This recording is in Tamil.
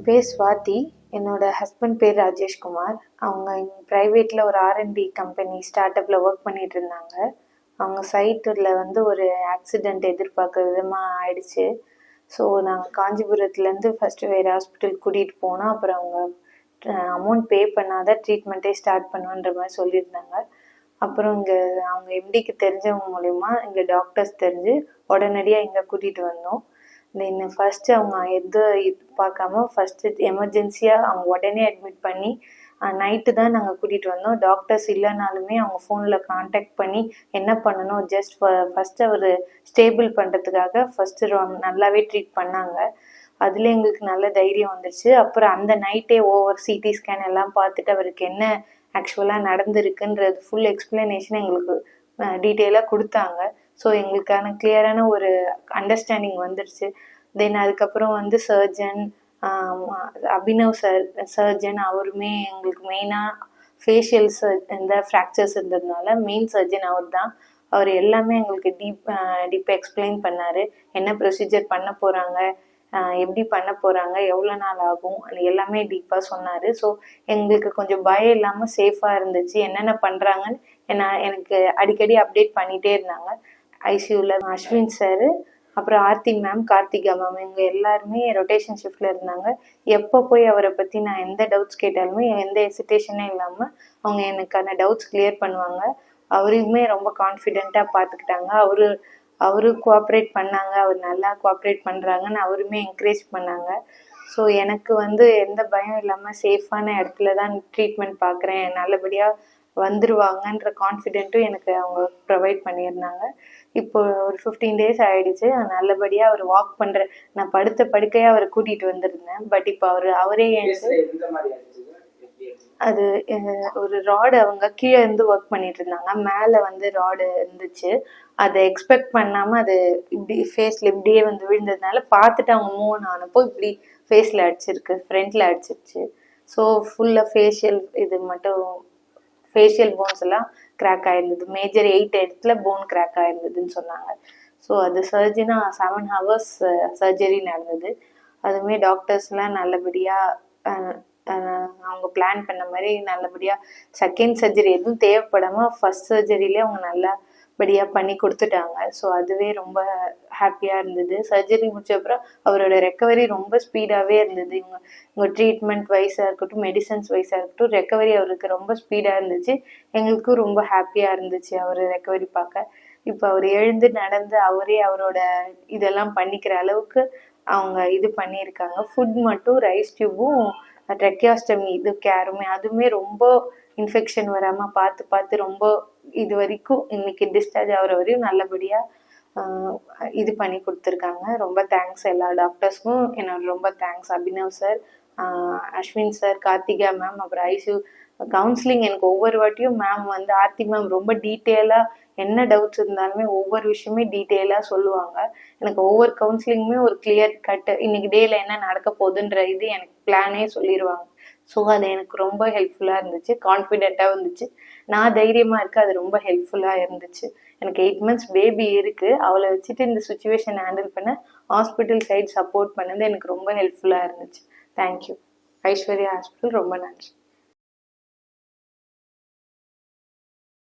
என் பேர் ஸ்வாதி. என்னோட ஹஸ்பண்ட் பேர் ராஜேஷ்குமார். அவங்க ப்ரைவேட்டில் ஒரு ஆர்என்டி கம்பெனி ஸ்டார்ட் அப்பில் ஒர்க் பண்ணிட்டு இருந்தாங்க. அவங்க சைட்டில் ஒரு ஆக்சிடெண்ட் எதிர்பார்க்குற விதமாக ஆயிடுச்சு. ஸோ நாங்கள் காஞ்சிபுரத்துலேருந்து ஃபஸ்ட்டு வேறு ஹாஸ்பிட்டல் கூட்டிகிட்டு போனோம். அப்புறம் அவங்க அமௌண்ட் பே பண்ணாதான் ட்ரீட்மெண்ட்டே ஸ்டார்ட் பண்ணுன்ற மாதிரி சொல்லியிருந்தாங்க. அப்புறம் இங்கே அவங்க எம்டிக்கு தெரிஞ்சவங்க மூலிமா இங்கே டாக்டர்ஸ் தெரிஞ்சு உடனடியாக இங்கே கூட்டிகிட்டு வந்தோம். தென் ஃபஸ்ட்டு அவங்க இது பார்க்காம ஃபஸ்ட்டு எமர்ஜென்சியாக அவங்க உடனே அட்மிட் பண்ணி நைட்டு தான் நாங்கள் கூட்டிகிட்டு வந்தோம். டாக்டர்ஸ் இல்லைனாலுமே அவங்க ஃபோனில் காண்டாக்ட் பண்ணி என்ன பண்ணணும் ஜஸ்ட் ஃபஸ்ட்டு அவர் ஸ்டேபிள் பண்ணுறதுக்காக ஃபஸ்ட்டு நல்லாவே ட்ரீட் பண்ணாங்க. அதில் எங்களுக்கு நல்ல தைரியம் வந்துடுச்சு. அப்புறம் அந்த நைட்டே ஓவர் சிடி ஸ்கேன் எல்லாம் பார்த்துட்டு அவருக்கு என்ன ஆக்சுவலாக நடந்திருக்குன்றது ஃபுல் எக்ஸ்பிளனேஷன் எங்களுக்கு டீட்டெயிலாக கொடுத்தாங்க. ஸோ எங்களுக்கான கிளியரான ஒரு அண்டர்ஸ்டாண்டிங் வந்துடுச்சு. தென் அதுக்கப்புறம் சர்ஜன் அபினவ் சர்ஜன் அவருமே எங்களுக்கு மெயினாக ஃபேஷியல் இந்த ஃப்ராக்சர்ஸ் இருந்ததுனால மெயின் சர்ஜன் அவர் தான். அவர் எல்லாமே எங்களுக்கு டீப்பாக எக்ஸ்பிளைன் பண்ணார். என்ன ப்ரொசீஜர் பண்ண போகிறாங்க, எப்படி பண்ண போகிறாங்க, எவ்வளோ நாள் ஆகும், அது எல்லாமே டீப்பாக சொன்னார். ஸோ எங்களுக்கு கொஞ்சம் பயம் இல்லாமல் சேஃபாக இருந்துச்சு. என்னென்ன பண்ணுறாங்கன்னு எனக்கு அடிக்கடி அப்டேட் பண்ணிகிட்டே இருந்தாங்க. ஐசியூவில் அஸ்வின் சார், அப்புறம் ஆர்த்தி மேம், கார்த்திகா மேம், இவங்க எல்லாருமே ரொட்டேஷன் ஷிஃப்டில் இருந்தாங்க. எப்போ போய் அவரை பற்றி நான் எந்த டவுட்ஸ் கேட்டாலுமே எந்த ஹெசிடேஷனே இல்லாமல் அவங்க எனக்கான டவுட்ஸ் கிளியர் பண்ணுவாங்க. அவரையுமே ரொம்ப கான்ஃபிடெண்ட்டாக பார்த்துக்கிட்டாங்க. அவரு கோஆப்ரேட் பண்ணாங்க. அவர் நல்லா கோஆப்ரேட் பண்ணுறாங்கன்னு அவருமே என்கரேஜ் பண்ணாங்க. ஸோ எனக்கு எந்த பயம் இல்லாமல் சேஃபான இடத்துல தான் ட்ரீட்மெண்ட் பார்க்குறேன், நல்லபடியாக வந்துருவாங்கன்ற கான்ஃபிடென்ட்டும் எனக்கு அவங்க ப்ரொவைட் பண்ணியிருந்தாங்க. இப்போ ஒரு 15 days ஆகிடுச்சு. நல்லபடியாக அவர் வாக் பண்ணுற, நான் படுத்த படுக்கையாக அவரை கூட்டிகிட்டு வந்திருந்தேன். பட் இப்போ அவரே அது ஒரு ராடு அவங்க கீழே இருந்து ஒர்க் பண்ணிட்டு இருந்தாங்க. மேலே ராடு இருந்துச்சு. அதை எக்ஸ்பெக்ட் பண்ணாமல் அது இப்படி ஃபேஸில் இப்படியே விழுந்ததுனால பார்த்துட்டு அவங்க மூவ் ஆனப்போ இப்படி ஃபேஸில் அடிச்சிருக்கு, ஃப்ரண்ட்டில் அடிச்சிருச்சு. ஸோ ஃபுல்லாக ஃபேஷியல் இது மட்டும் ஃபேஷியல் போன்ஸ் எல்லாம் கிராக் ஆயிருந்தது. மேஜர் 8 இடத்துல போன் கிராக் ஆயிருந்ததுன்னு சொன்னாங்க. ஸோ அது சர்ஜரினா 7 hours சர்ஜரி நடந்தது. அதுவுமே டாக்டர்ஸ்லாம் நல்லபடியாக அவங்க பிளான் பண்ண மாதிரி நல்லபடியாக செகண்ட் சர்ஜரி எதுவும் தேவைப்படாமல் ஃபர்ஸ்ட் சர்ஜரியிலே அவங்க நல்லபடியாக பண்ணி கொடுத்துட்டாங்க. ஸோ அதுவே ரொம்ப ஹாப்பியாக இருந்தது. சர்ஜரி முடிச்ச அப்புறம் அவரோட ரெக்கவரி ரொம்ப ஸ்பீடாகவே இருந்தது. இவங்க ட்ரீட்மெண்ட் வைஸாக இருக்கட்டும், மெடிசன்ஸ் வைஸாக இருக்கட்டும், ரெக்கவரி அவருக்கு ரொம்ப ஸ்பீடாக இருந்துச்சு. எங்களுக்கும் ரொம்ப ஹாப்பியாக இருந்துச்சு அவர் ரெக்கவரி பார்க்க. இப்போ அவர் எழுந்து நடந்து அவரே அவரோட இதெல்லாம் பண்ணிக்கிற அளவுக்கு அவங்க இது பண்ணியிருக்காங்க. ஃபுட் மட்டும் ரைஸ் டியூபும் ட்ரெக்கியாஸ்டமி இது கேருமே அதுவுமே ரொம்ப இன்ஃபெக்ஷன் வராமல் பார்த்து ரொம்ப இது வரைக்கும் இன்னைக்கு டிஸ்சார்ஜ் ஆகிற வரையும் நல்லபடியாக இது பண்ணி கொடுத்துருக்காங்க. ரொம்ப தேங்க்ஸ் எல்லா டாக்டர்ஸ்க்கும். என்னோட ரொம்ப thanks Abhinav sir, Ashwin sir, Karthika ma'am, அப்புறம் ஐசியூ கவுன்சிலிங் எனக்கு ஒவ்வொரு வாட்டியும் மேம் ஆர்த்தி மேம் ரொம்ப டீட்டெயிலாக என்ன டவுட்ஸ் இருந்தாலுமே ஒவ்வொரு விஷயமே டீட்டெயிலாக சொல்லுவாங்க. எனக்கு ஒவ்வொரு கவுன்சிலிங்குமே ஒரு கிளியர் கட் இன்னைக்கு டேல என்ன நடக்க போகுதுன்ற இது எனக்கு பிளானே சொல்லிடுவாங்க. ஸோ அது எனக்கு ரொம்ப ஹெல்ப்ஃபுல்லாக இருந்துச்சு, கான்ஃபிடென்ட்டாக இருந்துச்சு. நான் தைரியமாக இருக்க அது ரொம்ப ஹெல்ப்ஃபுல்லாக இருந்துச்சு. எனக்கு 8 months பேபி இருக்குது. அவளை வச்சுட்டு இந்த சுச்சுவேஷன் ஹேண்டில் பண்ண ஹாஸ்பிட்டல் சைட் சப்போர்ட் பண்ணது எனக்கு ரொம்ப ஹெல்ப்ஃபுல்லாக இருந்துச்சு. Thank you Aishwarya hospital. ரொம்ப நன்றி.